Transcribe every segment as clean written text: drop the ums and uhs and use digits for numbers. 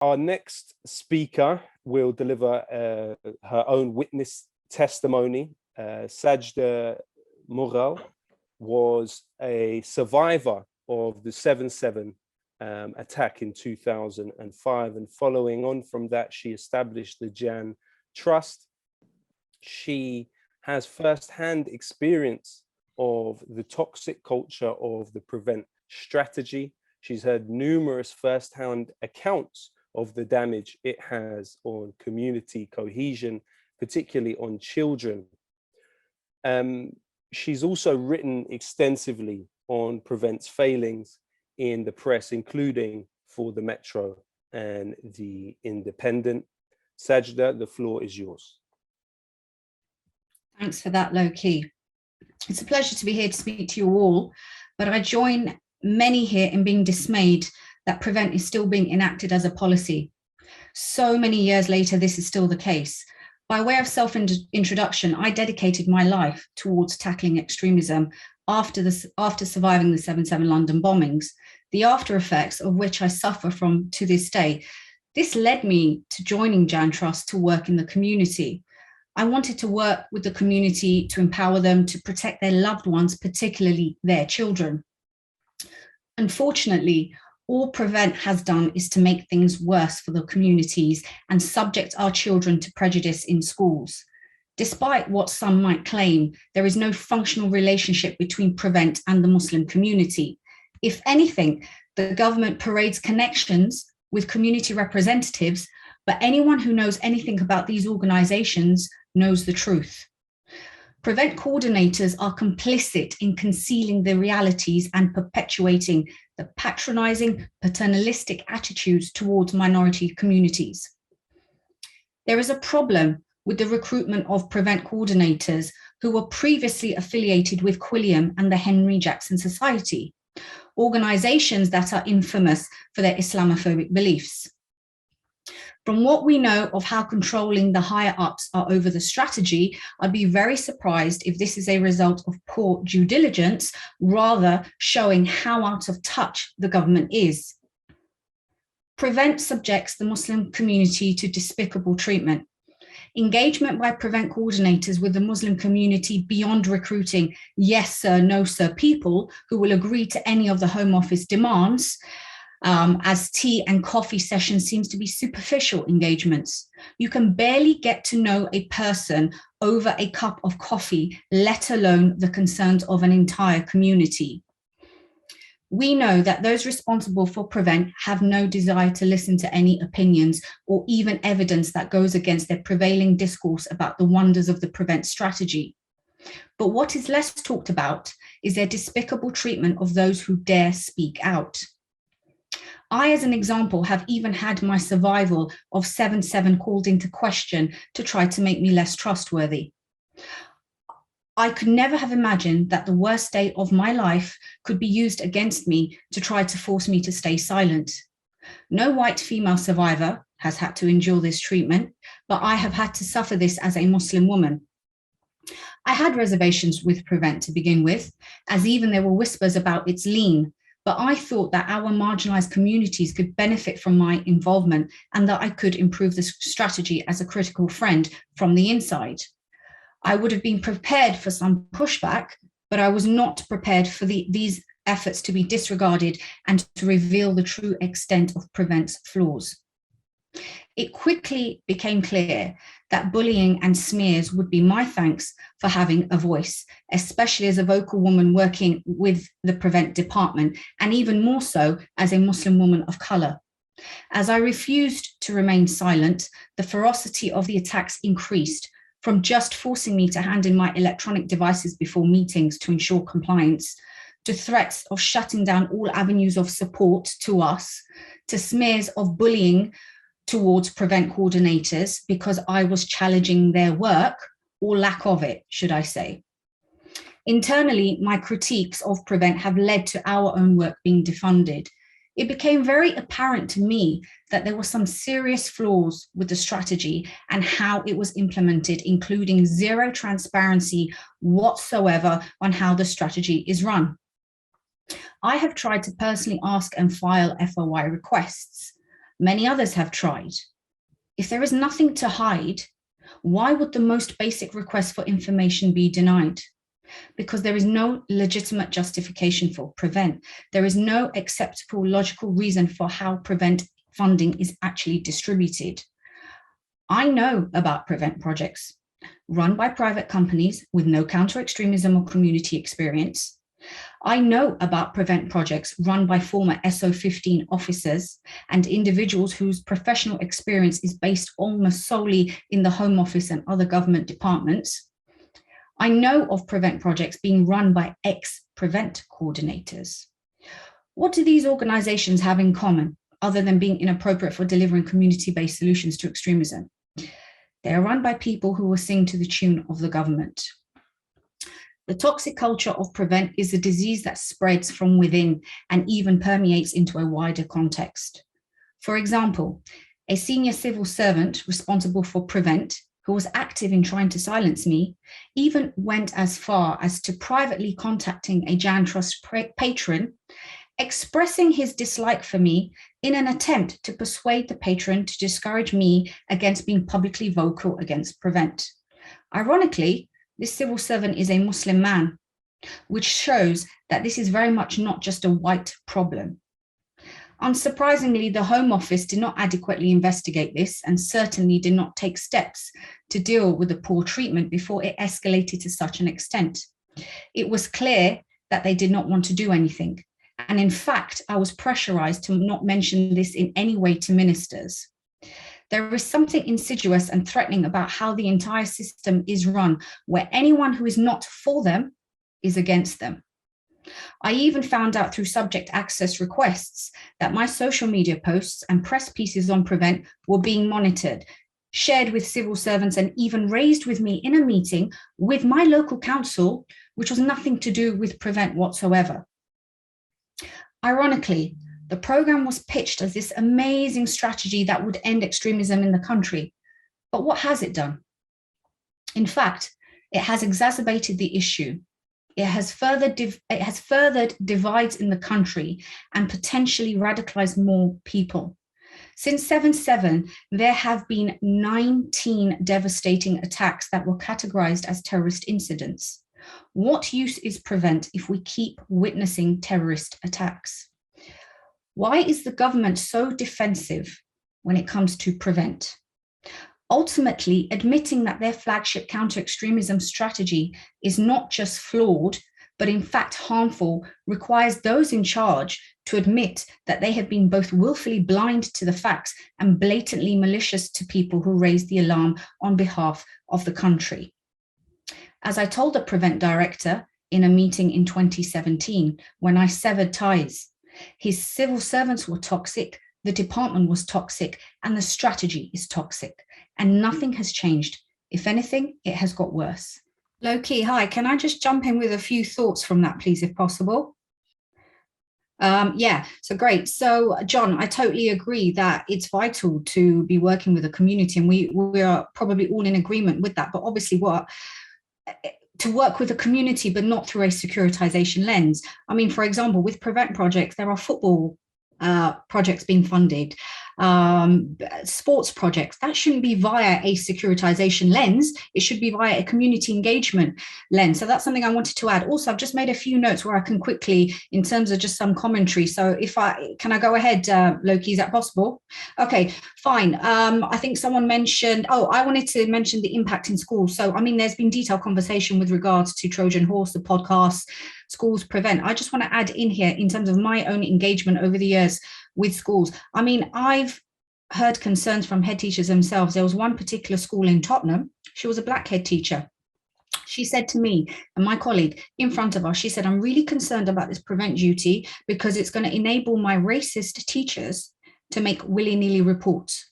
Our next speaker will deliver her own witness testimony. Sajda Mughal was a survivor of the 7/7 attack in 2005, and following on from that, she established the Jan Trust. She has first-hand experience of the toxic culture of the Prevent strategy. She's heard numerous first-hand accounts of the damage it has on community cohesion, particularly on children. She's also written extensively on Prevent's failings in the press, including for the Metro and the Independent. Sajda, the floor is yours. Thanks for that, Low-Key. It's a pleasure to be here to speak to you all, but I join many here in being dismayed that Prevent is still being enacted as a policy. So many years later, this is still the case. By way of self-introduction, I dedicated my life towards tackling extremism after surviving the 7/7 London bombings, the after effects of which I suffer from to this day. This led me to joining Jan Trust to work in the community. I wanted to work with the community to empower them to protect their loved ones, particularly their children. Unfortunately, all Prevent has done is to make things worse for the communities and subject our children to prejudice in schools. Despite what some might claim, there is no functional relationship between Prevent and the Muslim community. If anything, the government parades connections with community representatives, but anyone who knows anything about these organizations knows the truth. Prevent coordinators are complicit in concealing the realities and perpetuating the patronizing, paternalistic attitudes towards minority communities. There is a problem with the recruitment of Prevent coordinators who were previously affiliated with Quilliam and the Henry Jackson Society, organizations that are infamous for their Islamophobic beliefs. From what we know of how controlling the higher ups are over the strategy, I'd be very surprised if this is a result of poor due diligence, rather showing how out of touch the government is. Prevent subjects the Muslim community to despicable treatment. Engagement by Prevent coordinators with the Muslim community beyond recruiting yes sir, no sir people who will agree to any of the Home Office demands, as tea and coffee sessions seems to be superficial engagements. You can barely get to know a person over a cup of coffee, let alone the concerns of an entire community. We know that those responsible for Prevent have no desire to listen to any opinions or even evidence that goes against their prevailing discourse about the wonders of the Prevent strategy. But what is less talked about is their despicable treatment of those who dare speak out. I, as an example, have even had my survival of 7/7 called into question to try to make me less trustworthy. I could never have imagined that the worst day of my life could be used against me to try to force me to stay silent. No white female survivor has had to endure this treatment, but I have had to suffer this as a Muslim woman. I had reservations with Prevent to begin with, as even there were whispers about its lean, but I thought that our marginalized communities could benefit from my involvement and that I could improve the strategy as a critical friend from the inside. I would have been prepared for some pushback, but I was not prepared for these efforts to be disregarded and to reveal the true extent of Prevent's flaws. It quickly became clear that bullying and smears would be my thanks for having a voice, especially as a vocal woman working with the Prevent department, and even more so as a Muslim woman of color. As I refused to remain silent, the ferocity of the attacks increased, from just forcing me to hand in my electronic devices before meetings to ensure compliance, to threats of shutting down all avenues of support to us, to smears of bullying towards Prevent coordinators because I was challenging their work, or lack of it, should I say. Internally, my critiques of Prevent have led to our own work being defunded. It became very apparent to me that there were some serious flaws with the strategy and how it was implemented, including zero transparency whatsoever on how the strategy is run. I have tried to personally ask and file FOI requests. Many others have tried. If there is nothing to hide, why would the most basic request for information be denied? Because there is no legitimate justification for PREVENT. There is no acceptable logical reason for how PREVENT funding is actually distributed. I know about PREVENT projects run by private companies with no counter-extremism or community experience. I know about PREVENT projects run by former SO15 officers and individuals whose professional experience is based almost solely in the Home Office and other government departments. I know of PREVENT projects being run by ex-PREVENT coordinators. What do these organizations have in common other than being inappropriate for delivering community-based solutions to extremism? They are run by people who will sing to the tune of the government. The toxic culture of PREVENT is a disease that spreads from within and even permeates into a wider context. For example, a senior civil servant responsible for PREVENT, who was active in trying to silence me, even went as far as to privately contacting a Jan Trust patron, expressing his dislike for me in an attempt to persuade the patron to discourage me against being publicly vocal against PREVENT. Ironically, this civil servant is a Muslim man, which shows that this is very much not just a white problem. Unsurprisingly, the Home Office did not adequately investigate this and certainly did not take steps to deal with the poor treatment before it escalated to such an extent. It was clear that they did not want to do anything. And in fact, I was pressurized to not mention this in any way to ministers. There is something insidious and threatening about how the entire system is run, where anyone who is not for them is against them. I even found out through subject access requests that my social media posts and press pieces on PREVENT were being monitored, shared with civil servants, and even raised with me in a meeting with my local council, which was nothing to do with PREVENT whatsoever. Ironically, the program was pitched as this amazing strategy that would end extremism in the country. But what has it done? In fact, it has exacerbated the issue. It has furthered divides in the country and potentially radicalized more people. Since 7/7, there have been 19 devastating attacks that were categorized as terrorist incidents. What use is PREVENT if we keep witnessing terrorist attacks? Why is the government so defensive when it comes to PREVENT? Ultimately, admitting that their flagship counter-extremism strategy is not just flawed, but in fact harmful, requires those in charge to admit that they have been both willfully blind to the facts and blatantly malicious to people who raise the alarm on behalf of the country. As I told the PREVENT director in a meeting in 2017, when I severed ties, his civil servants were toxic, the department was toxic, and the strategy is toxic, and nothing has changed. If anything, it has got worse. Loki, hi, can I just jump in with a few thoughts from that, please, if possible? Yeah, so great. So, John, I totally agree that it's vital to be working with the community, and we are probably all in agreement with that. But obviously, to work with the community, but not through a securitization lens. I mean, for example, with PREVENT projects, there are football projects being funded, sports projects. That shouldn't be via a securitization lens. It should be via a community engagement lens. So that's something I wanted to add. Also, I've just made a few notes where I can quickly, in terms of just some commentary. So can I go ahead, Loki, is that possible? Okay, fine. I think someone mentioned, I wanted to mention the impact in schools. So, I mean, there's been detailed conversation with regards to Trojan Horse, the podcast, schools PREVENT. I just want to add in here in terms of my own engagement over the years with schools. I mean, I've heard concerns from head teachers themselves. There was one particular school in Tottenham. She was a black head teacher. She said to me and my colleague in front of us, she said, I'm really concerned about this PREVENT duty because it's going to enable my racist teachers to make willy-nilly reports.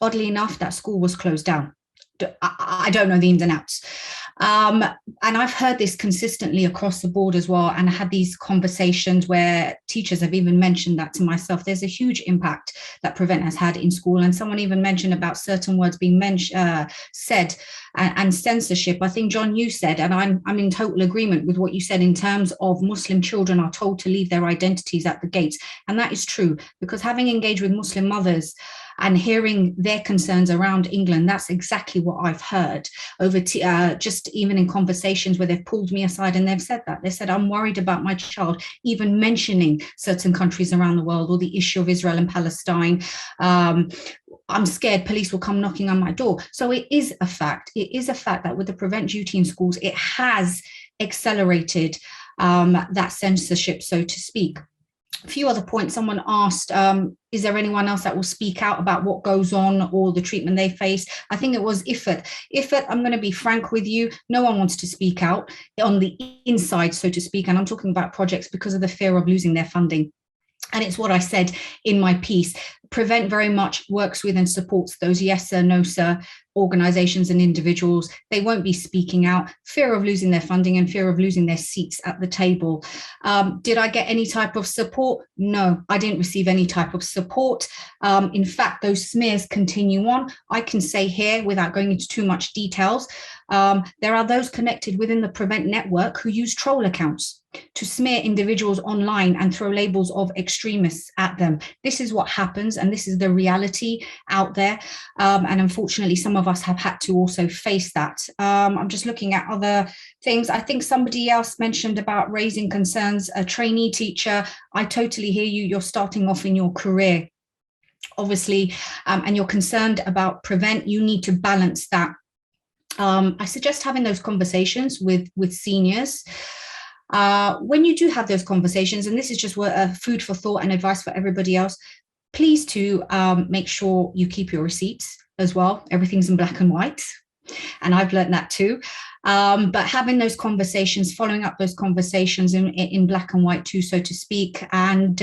Oddly enough, that school was closed down. I don't know the ins and outs. And I've heard this consistently across the board as well. And I had these conversations where teachers have even mentioned that to myself. There's a huge impact that Prevent has had in school. And someone even mentioned about certain words being said and censorship. I think, John, you said, and I'm in total agreement with what you said in terms of Muslim children are told to leave their identities at the gates. And that is true, because having engaged with Muslim mothers and hearing their concerns around England, that's exactly what I've heard over just even in conversations where they've pulled me aside and they've said that. They said, I'm worried about my child even mentioning certain countries around the world or the issue of Israel and Palestine. I'm scared police will come knocking on my door. So it is a fact. It is a fact that with the Prevent duty in schools, it has accelerated that censorship, so to speak. A few other points. Someone asked, is there anyone else that will speak out about what goes on or the treatment they face? I think it was Ifat. Ifat, I'm going to be frank with you, no one wants to speak out on the inside, so to speak, and I'm talking about projects because of the fear of losing their funding. And it's what I said in my piece. Prevent very much works with and supports those yes sir, no sir organizations and individuals. They won't be speaking out, fear of losing their funding and fear of losing their seats at the table. Did I get any type of support? No, I didn't receive any type of support. In fact, those smears continue on. I can say here, without going into too much details, there are those connected within the Prevent network who use troll accounts to smear individuals online and throw labels of extremists at them. This is what happens, and this is the reality out there. And unfortunately, some of us have had to also face that. I'm just looking at other things. I think somebody else mentioned about raising concerns, a trainee teacher. I totally hear you. You're starting off in your career, obviously, and you're concerned about Prevent. You need to balance that. I suggest having those conversations with seniors. When you do have those conversations, and this is just food for thought and advice for everybody else, please to make sure you keep your receipts as well. Everything's in black and white. And I've learned that too. But having those conversations, following up those conversations in black and white too, so to speak. And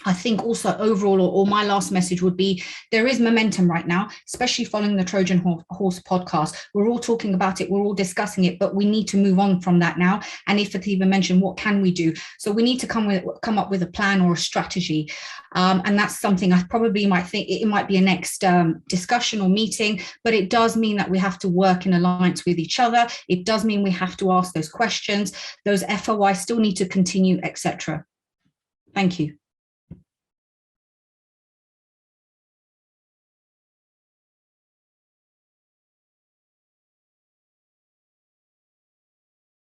I think also overall, or my last message would be, there is momentum right now, especially following the Trojan Horse podcast. We're all talking about it, we're all discussing it, but we need to move on from that now. And if it even mentioned, what can we do? So we need to come up with a plan or a strategy. And that's something I probably might think it might be a next discussion or meeting, but it does mean that we have to work in alliance with each other. It does mean we have to ask those questions. Those FOI still need to continue, etc. Thank you.